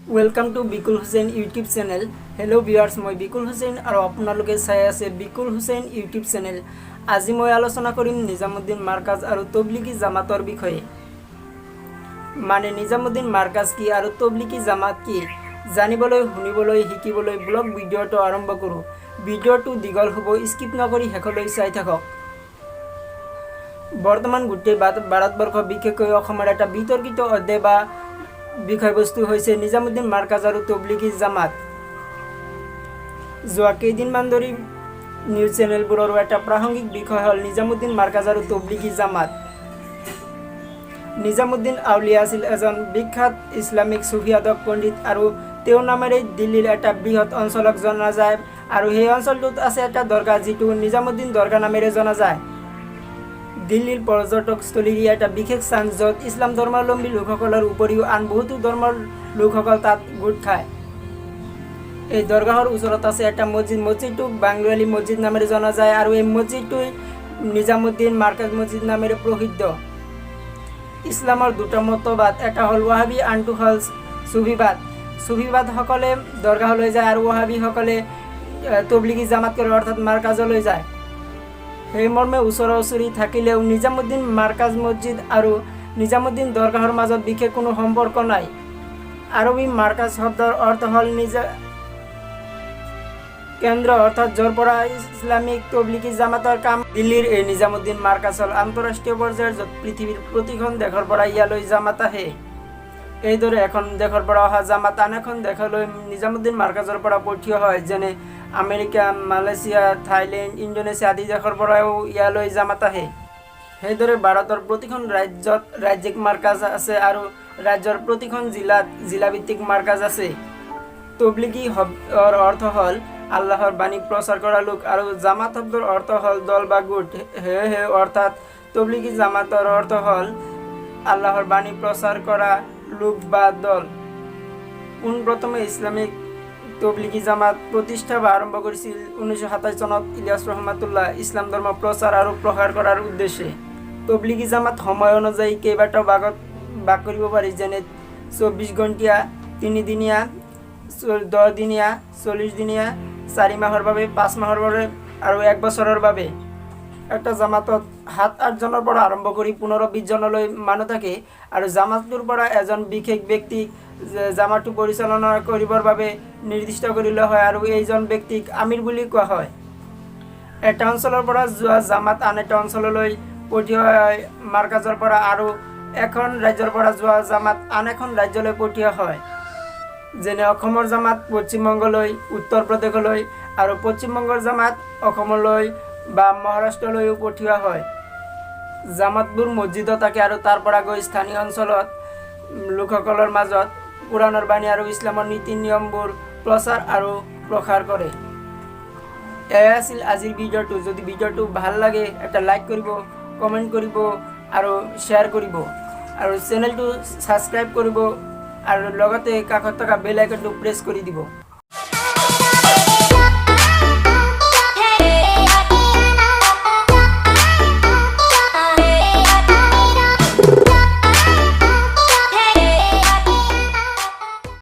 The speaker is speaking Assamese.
Welcome to Bikul Hussain YouTube channel. Hello viewers, মই বিকুল হুসেইন আৰু আপোনালোকে চাই আছে বিকুল হুসেইন YouTube channel. আজি মই আলোচনা কৰিম নিজামুদ্দিন মাৰ্কাজ আৰু তবলিগী জামাতৰ বিষয়ে। মানে নিজামুদ্দিন মাৰ্কাজ কি আৰু তবলিগী জামাত কি জানিবলৈ শুনিবলৈ শিকিবলৈ ব্লগ ভিডিঅটো আৰম্ভ কৰোঁ। ভিডিঅটো দীঘল হ'ব, স্কিপ নকৰি শেষলৈ চাই থাকক। বৰ্তমান গোটেই ভাৰতবৰ্ষ বিশেষকৈ অসমৰ এটা বিতৰ্কিত অধ্যায় বা বিষয়বস্তু হৈছে নিজামুদ্দিন মাৰ্কাজ আৰু তবলিগী জামাত। যোৱা কেইদিনমান ধৰি নিউজ চেনেলবোৰৰ এটা প্ৰাসংগিক বিষয় হ'ল নিজামুদ্দিন মাৰ্কাজ আৰু তবলিগী জামাত। নিজামুদ্দিন আউলিয়া আছিল এজন বিখ্যাত ইছলামিক সুফিয়াদক পণ্ডিত আৰু তেওঁৰ নামেৰে দিল্লীৰ এটা বৃহৎ অঞ্চলক জনা যায় আৰু সেই অঞ্চলটোত আছে এটা দৰগাহ যিটো নিজামুদ্দিন দৰগাহ নামেৰে জনা যায়। দিল্লীৰ পৰ্যটকস্থলীৰ এটা বিশেষ স্থান য'ত ইছলাম ধৰ্মাৱলম্বী লোকসকলৰ উপৰিও আন বহুতো ধৰ্মৰ লোকসকল তাত গোট খায়। এই দৰগাহৰ ওচৰত আছে এটা মছজিদটোক বাংলোৱালী মছজিদ নামেৰে জনা যায় আৰু এই মছজিদটোই নিজামুদ্দিন মাৰ্কাজ মছজিদ নামেৰে প্ৰসিদ্ধ। ইছলামৰ দুটা মতবাদ, এটা হ'ল ৱাহাবী, আনটো হ'ল চুফিবাদ। চুফিবাদসকলে দৰগাহলৈ যায় আৰু ৱাহাবীসকলে তবলিগী জামাত কৰে, অৰ্থাৎ মাৰ্কাজলৈ যায়। সেই মৰ্মে ওচৰা ওচৰি থাকিলেও নিজামুদ্দিন মাৰ্কাজ মছজিদ আৰু নিজামুদ্দিন দৰগাহৰ মাজত বিশেষ কোনো সম্পৰ্ক নাই। আৰবী মাৰ্কাজ শব্দৰ অৰ্থ হ'ল কেন্দ্ৰ, অৰ্থাৎ য'ৰ পৰা ইছলামিক তবলিগী জামাতৰ কাম। দিল্লীৰ এই নিজামুদ্দিন মাৰ্কাজ হ'ল আন্তঃৰাষ্ট্ৰীয় পৰ্যায়ৰ, য'ত পৃথিৱীৰ প্ৰতিখন দেশৰ পৰা ইয়ালৈ জামাত আহে। এইদৰে এখন দেশৰ পৰা অহা জামাত আন এখন দেশলৈ নিজামুদ্দিন মাৰ্কাজৰ পৰা পঠিওৱা হয়, যেনে আমেৰিকা, মালয়েছিয়া, থাইলেণ্ড, ইণ্ডোনেছিয়া আদি দেশৰ পৰাও ইয়ালৈ জামাত আহে। সেইদৰে ভাৰতৰ প্ৰতিখন ৰাজ্যত ৰাজ্যিক মাৰ্কাজ আছে আৰু ৰাজ্যৰ প্ৰতিখন জিলাত জিলাভিত্তিক মাৰ্কাজ আছে। তবলিগী শব্দৰ অৰ্থ হ'ল আল্লাহৰ বাণী প্ৰচাৰ কৰা লোক আৰু জামাত শব্দৰ অৰ্থ হ'ল দল বা গোট। সেয়েহে অৰ্থাৎ তবলিগী জামাতৰ অৰ্থ হ'ল আল্লাহৰ বাণী প্ৰচাৰ কৰা লোক বা দল। পোনপ্ৰথমে ইছলামিক তবলিগী জামাত প্ৰতিষ্ঠা বা আৰম্ভ কৰিছিল 1927 চনত ইলিয়াছ ৰহমাতুল্লাহ ইছলাম ধৰ্ম প্ৰচাৰ আৰু প্ৰসাৰ কৰাৰ উদ্দেশ্যে। তবলিগী জামাত সময় অনুযায়ী কেইবাটাও ভাগত ভাগ কৰিব পাৰি, যেনে 24 ঘণ্টীয়া, 3 দিনীয়া, 10 দিনীয়া, 40 দিনীয়া, 4 মাহৰ বাবে, 5 মাহৰ বাবে আৰু 1 বছৰৰ বাবে। এটা জামাতত 7-8 জনৰ পৰা আৰম্ভ কৰি 15-20 জনলৈ মানুহ থাকে আৰু জামাতটোৰ পৰা এজন বিশেষ ব্যক্তিক জামাতটো পৰিচালনা কৰিবৰ বাবে নিৰ্দিষ্ট কৰি লোৱা হয় আৰু এইজন ব্যক্তিক আমিৰ বুলি কোৱা হয়। এটা অঞ্চলৰ পৰা যোৱা জামাত আন এটা অঞ্চললৈ পঠিওৱা হয় মাৰ্কাজৰ পৰা, আৰু এখন ৰাজ্যৰ পৰা যোৱা জামাত আন এখন ৰাজ্যলৈ পঠিওৱা হয়। যেনে অসমৰ জামাত পশ্চিমবংগলৈ, উত্তৰ প্ৰদেশলৈ আৰু পশ্চিমবংগৰ জামাত অসমলৈ বা মহাৰাষ্ট্ৰলৈও পঠিওৱা হয়। জামাতবোৰ মছজিদত থাকে আৰু তাৰ পৰা গৈ স্থানীয় অঞ্চলত লোকসকলৰ মাজত কোৰাণৰ বাণী আৰু ইছলামৰ নীতি নিয়মবোৰ প্ৰচাৰ আৰু প্ৰসাৰ কৰে। এয়াই আছিল আজিৰ ভিডিঅ'টো। যদি ভিডিঅ'টো ভাল লাগে এটা লাইক কৰিব, কমেণ্ট কৰিব আৰু শ্বেয়াৰ কৰিব আৰু চেনেলটো ছাবস্ক্ৰাইব কৰিব আৰু লগতে কাষত থকা বেল আইকনটো প্ৰেছ কৰি দিব।